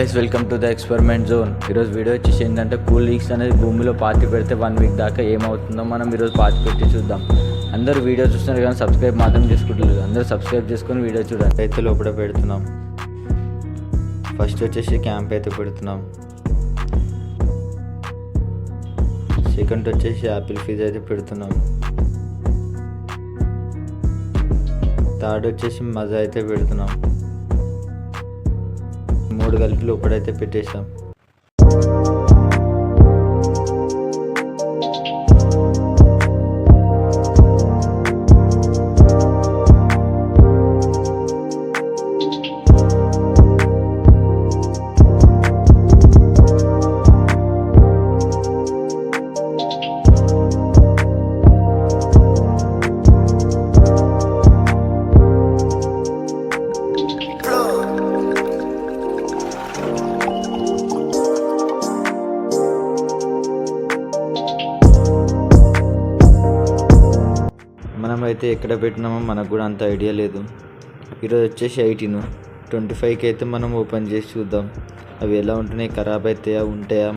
Guys welcome to the experiment zone. ఈరోజు video వచ్చేసి ఏంటంటే కూల్ లీక్స్ అనేది భూమిలో పాతి పెడితే 1 వీక్ దాకా ఏమవుతుందో మనం ఈరోజు పాతి పెట్టి చూద్దాం. అందరూ వీడియో చూస్తున్నారు కానీ సబ్స్క్రైబ్ మాత్రం చేసుకుంటలేదు. అందరూ సబ్స్క్రైబ్ చేసుకొని వీడియో చూడండి. అయితే లోపల పెడుతున్నాం. ఫస్ట్ వచ్చేసి క్యాంప్ అయితే పెడుతున్నాం. సెకండ్ వచ్చేసి యాపిల్ ఫీజ్ అయితే పెడుతున్నాం. థర్డ్ వచ్చేసి మజా అయితే పెడుతున్నాం. 3 కలిపి లోపలైతే పెట్టేసాం. మనం అయితే ఎక్కడ పెట్టినామో మనకు కూడా అంత ఐడియా లేదు. ఈరోజు వచ్చేసి 18, 25కి అయితే మనం ఓపెన్ చేసి చూద్దాం అవి ఎలా ఉంటున్నాయి, ఖరాబ్ అవుతాయా ఉంటాయా.